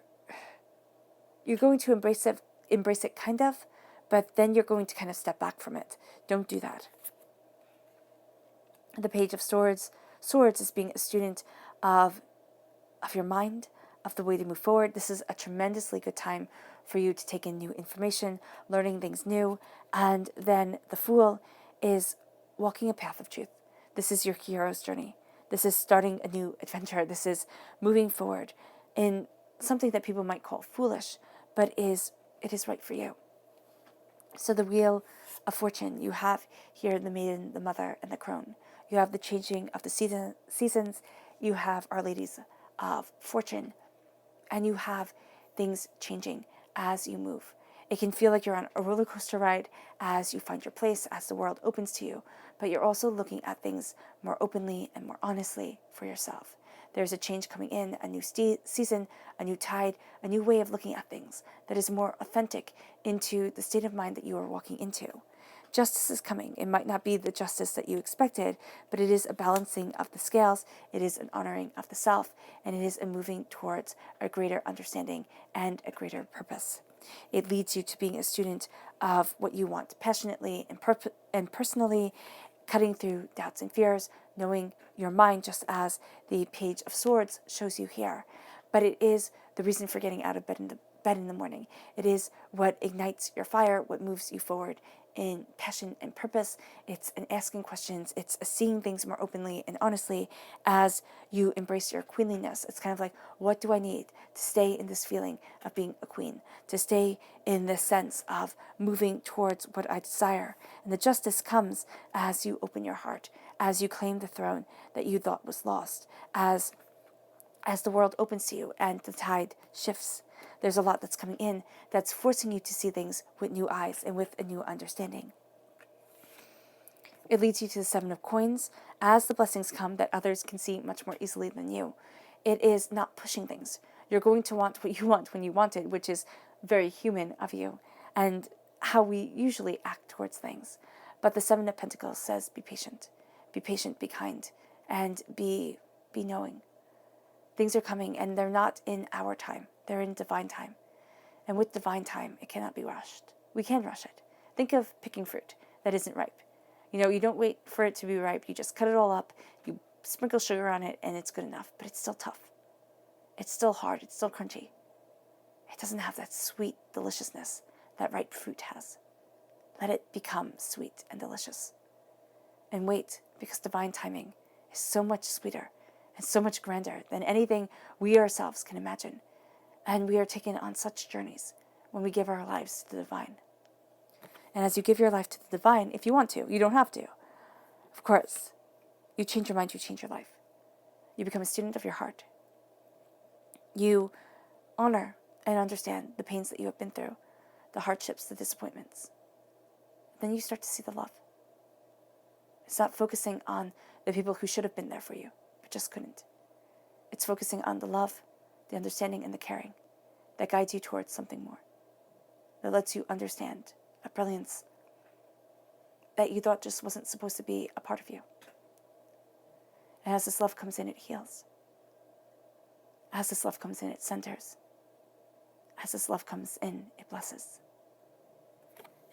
going to embrace it kind of, but then you're going to kind of step back from it. Don't do that. The Page of Swords is being a student of your mind, of the way to move forward. This is a tremendously good time for you to take in new information, learning things new. And then the Fool is walking a path of truth. This is your hero's journey. This is starting a new adventure. This is moving forward in something that people might call foolish, but it is right for you. So the Wheel of Fortune, you have here the Maiden, the Mother, and the Crone. You have the changing of the seasons. You have Our Ladies of Fortune. And you have things changing as you move. It can feel like you're on a roller coaster ride as you find your place, as the world opens to you, but you're also looking at things more openly and more honestly for yourself. There's a change coming in, a new season, a new tide, a new way of looking at things that is more authentic into the state of mind that you are walking into. Justice is coming. It might not be the justice that you expected, but it is a balancing of the scales, it is an honoring of the self, and it is a moving towards a greater understanding and a greater purpose. It leads you to being a student of what you want passionately and personally, cutting through doubts and fears, knowing your mind, just as the Page of Swords shows you here. But it is the reason for getting out of bed in the morning. It is what ignites your fire, what moves you forward in passion and purpose. It's an asking questions. It's a seeing things more openly and honestly as you embrace your queenliness. It's kind of like, what do I need to stay in this feeling of being a queen, to stay in this sense of moving towards what I desire? And the justice comes as you open your heart, as you claim the throne that you thought was lost, as the world opens to you and the tide shifts. There's a lot that's coming in that's forcing you to see things with new eyes and with a new understanding. It leads you to the Seven of Coins as the blessings come that others can see much more easily than you. It is not pushing things. You're going to want what you want when you want it, which is very human of you and how we usually act towards things. But the Seven of Pentacles says, be patient, be kind, and be knowing. Things are coming, and they're not in our time. They're in divine time. And with divine time, it cannot be rushed. We can rush it. Think of picking fruit that isn't ripe. You don't wait for it to be ripe. You just cut it all up, you sprinkle sugar on it, and it's good enough. But it's still tough. It's still hard. It's still crunchy. It doesn't have that sweet deliciousness that ripe fruit has. Let it become sweet and delicious. And wait, because divine timing is so much sweeter and so much grander than anything we ourselves can imagine. And we are taken on such journeys when we give our lives to the divine. And as you give your life to the divine, if you want to, you don't have to. Of course, you change your mind, you change your life. You become a student of your heart. You honor and understand the pains that you have been through, the hardships, the disappointments. Then you start to see the love. It's not focusing on the people who should have been there for you, but just couldn't. It's focusing on the love, the understanding, and the caring that guides you towards something more, that lets you understand a brilliance that you thought just wasn't supposed to be a part of you. And as this love comes in, it heals. As this love comes in, it centers. As this love comes in, it blesses.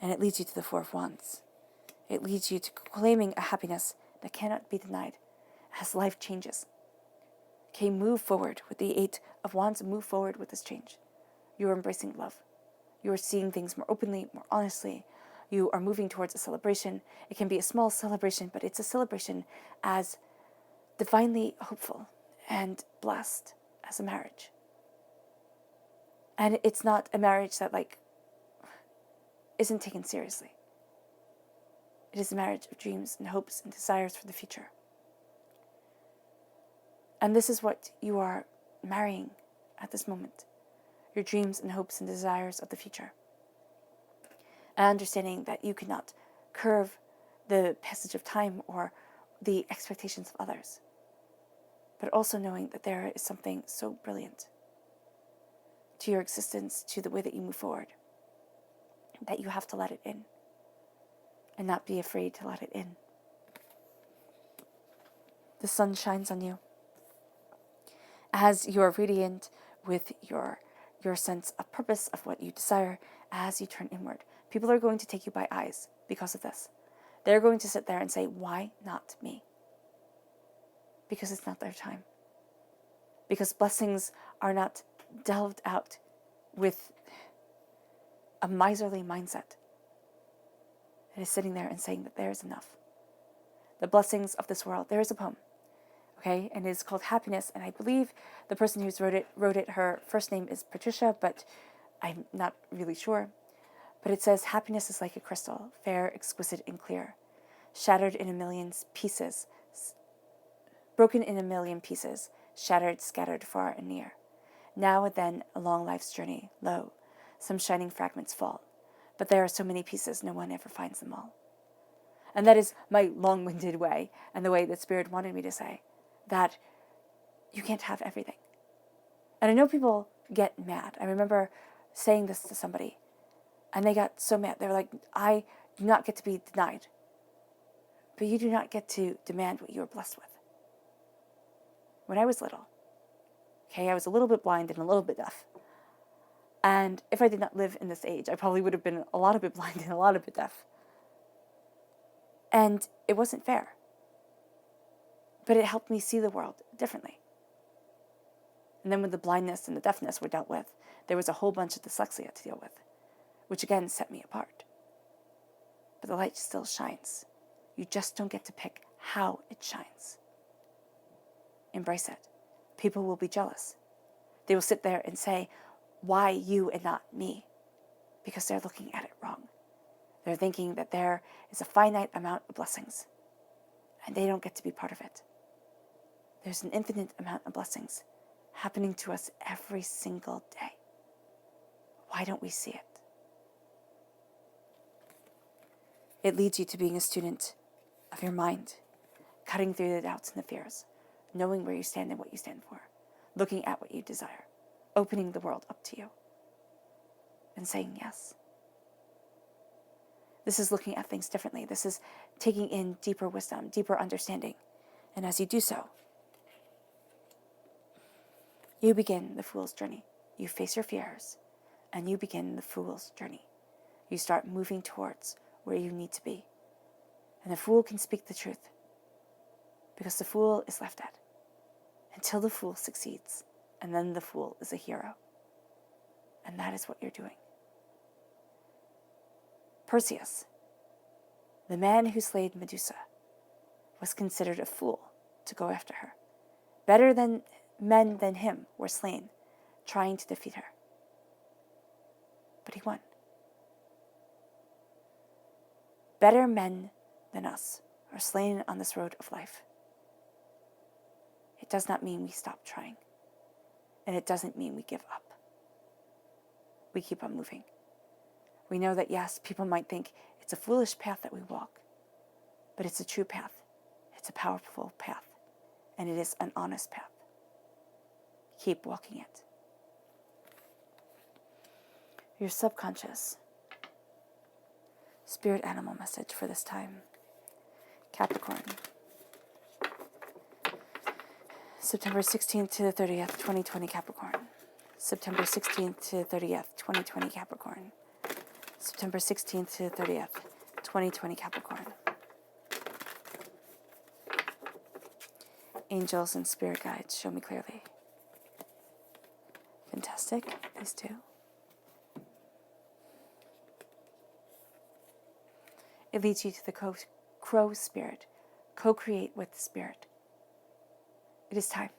And it leads you to the Four of Wands. It leads you to claiming a happiness that cannot be denied as life changes. Okay, move forward with the Eight of Wands. Move forward with this change. You are embracing love. You are seeing things more openly, more honestly. You are moving towards a celebration. It can be a small celebration, but it's a celebration as divinely hopeful and blessed as a marriage. And it's not a marriage that isn't taken seriously. It is a marriage of dreams and hopes and desires for the future. And this is what you are marrying at this moment. Your dreams and hopes and desires of the future. And understanding that you cannot curve the passage of time or the expectations of others. But also knowing that there is something so brilliant to your existence, to the way that you move forward, that you have to let it in. And not be afraid to let it in. The sun shines on you. As you are radiant with your sense of purpose, of what you desire, as you turn inward. People are going to take you by eyes because of this. They're going to sit there and say, why not me? Because it's not their time. Because blessings are not delved out with a miserly mindset. It is sitting there and saying that there is enough. The blessings of this world. There is a poem, okay, and it is called Happiness. And I believe the person who's wrote it. Her first name is Patricia, but I'm not really sure. But it says, happiness is like a crystal, fair, exquisite, and clear, shattered in a million pieces, broken in a million pieces, shattered, scattered far and near. Now and then along life's journey, lo, some shining fragments fall. But there are so many pieces, no one ever finds them all. And that is my long-winded way, and the way that Spirit wanted me to say, that you can't have everything. And I know people get mad. I remember saying this to somebody, and they got so mad. They were like, I do not get to be denied. But you do not get to demand what you are blessed with. When I was little, I was a little bit blind and a little bit deaf. And if I did not live in this age, I probably would have been a lot of bit blind and a lot of bit deaf. And it wasn't fair. But it helped me see the world differently. And then when the blindness and the deafness were dealt with, there was a whole bunch of dyslexia to deal with, which again set me apart. But the light still shines. You just don't get to pick how it shines. Embrace it. People will be jealous. They will sit there and say, why you and not me? Because they're looking at it wrong. They're thinking that there is a finite amount of blessings, and they don't get to be part of it. There's an infinite amount of blessings happening to us every single day. Why don't we see it? It leads you to being a student of your mind, cutting through the doubts and the fears, knowing where you stand and what you stand for, looking at what you desire, opening the world up to you, and saying yes. This is looking at things differently. This is taking in deeper wisdom, deeper understanding. And as you do so, you begin the fool's journey. You face your fears, and you begin the fool's journey. You start moving towards where you need to be. And the fool can speak the truth, because the fool is left at until the fool succeeds, and then the fool is a hero. And that is what you're doing. Perseus, the man who slayed Medusa, was considered a fool to go after her. Better than men than him were slain, trying to defeat her. But he won. Better men than us are slain on this road of life. It does not mean we stop trying. And it doesn't mean we give up. We keep on moving. We know that, yes, people might think it's a foolish path that we walk, but it's a true path. It's a powerful path, and it is an honest path. Keep walking it. Your subconscious spirit animal message for this time. Capricorn. September 16th to the 30th, 2020 Capricorn. September 16th to the 30th, 2020 Capricorn. September 16th to the 30th, 2020 Capricorn. Angels and spirit guides, show me clearly. Fantastic, these two. It leads you to the crow spirit. Co-create with the spirit. It is time.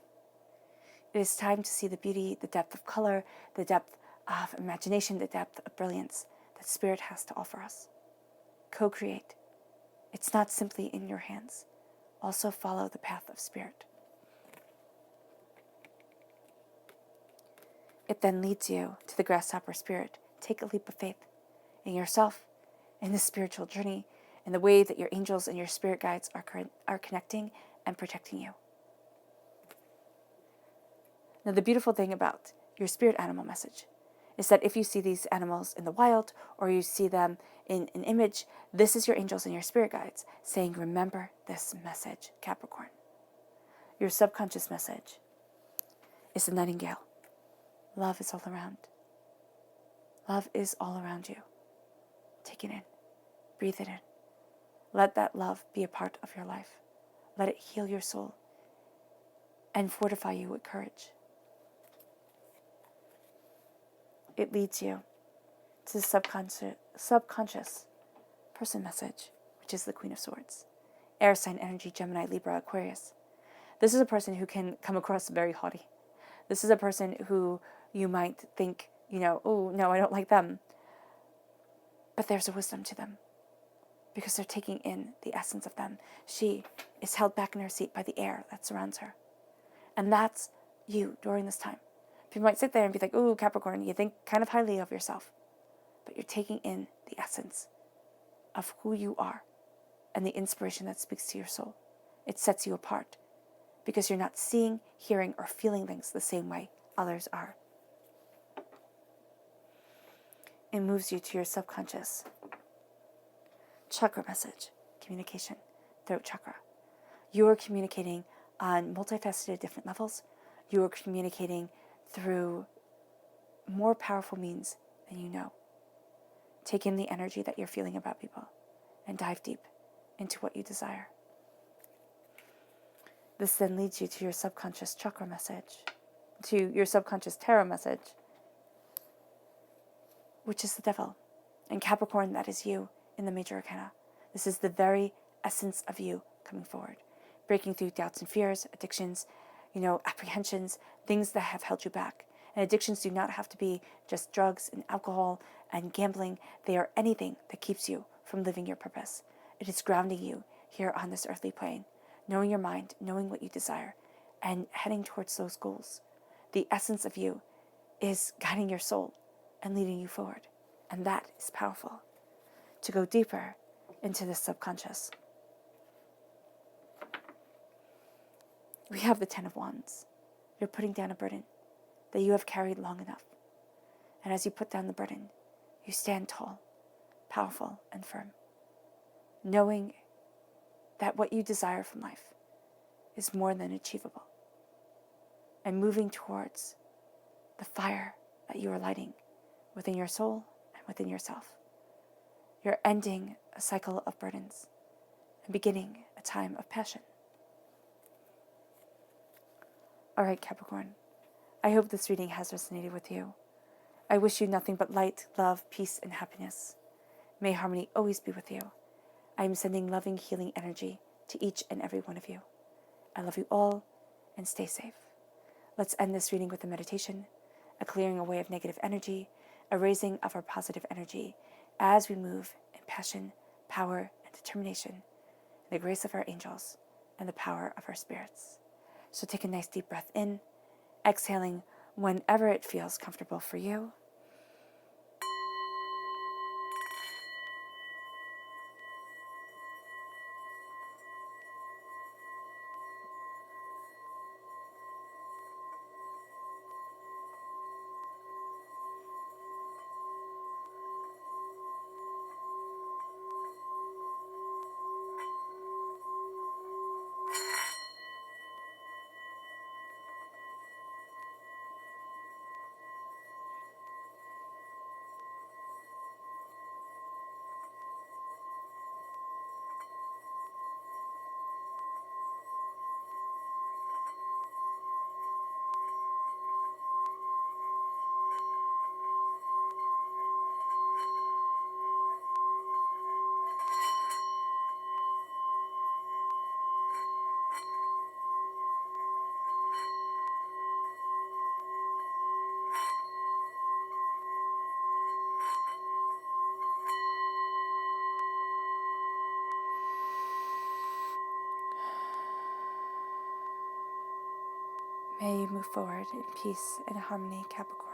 It is time to see the beauty, the depth of color, the depth of imagination, the depth of brilliance that spirit has to offer us. Co-create. It's not simply in your hands. Also follow the path of spirit. It then leads you to the grasshopper spirit. Take a leap of faith in yourself, in the spiritual journey, in the way that your angels and your spirit guides are connecting and protecting you. Now, the beautiful thing about your spirit animal message is that if you see these animals in the wild or you see them in an image, this is your angels and your spirit guides saying, remember this message, Capricorn. Your subconscious message is the nightingale. Love is all around. Love is all around you. Take it in. Breathe it in. Let that love be a part of your life. Let it heal your soul and fortify you with courage. It leads you to the subconscious person message, which is the Queen of Swords. Air sign energy, Gemini, Libra, Aquarius. This is a person who can come across very haughty. This is a person who you might think, oh, no, I don't like them. But there's a wisdom to them because they're taking in the essence of them. She is held back in her seat by the air that surrounds her. And that's you during this time. You might sit there and be like, ooh, Capricorn, you think kind of highly of yourself. But you're taking in the essence of who you are and the inspiration that speaks to your soul. It sets you apart because you're not seeing, hearing, or feeling things the same way others are. It moves you to your subconscious chakra message, communication, throat chakra. You are communicating on multifaceted different levels. You are communicating through more powerful means than you know. Take in the energy that you're feeling about people and dive deep into what you desire. This then leads you to your subconscious chakra message, to your subconscious tarot message, which is the devil. And Capricorn, that is you in the major arcana. This is the very essence of you coming forward, breaking through doubts and fears, addictions, apprehensions, things that have held you back. And addictions do not have to be just drugs and alcohol and gambling. They are anything that keeps you from living your purpose. It is grounding you here on this earthly plane, knowing your mind, knowing what you desire, and heading towards those goals. The essence of you is guiding your soul and leading you forward. And that is powerful. To go deeper into the subconscious, we have the Ten of Wands. You're putting down a burden that you have carried long enough. And as you put down the burden, you stand tall, powerful, and firm, knowing that what you desire from life is more than achievable, and moving towards the fire that you are lighting within your soul and within yourself. You're ending a cycle of burdens and beginning a time of passion. All right, Capricorn, I hope this reading has resonated with you. I wish you nothing but light, love, peace, and happiness. May harmony always be with you. I am sending loving, healing energy to each and every one of you. I love you all, and stay safe. Let's end this reading with a meditation, a clearing away of negative energy, a raising of our positive energy as we move in passion, power, and determination, in the grace of our angels and the power of our spirits. So take a nice deep breath in, exhaling whenever it feels comfortable for you. May you move forward in peace and harmony, Capricorn.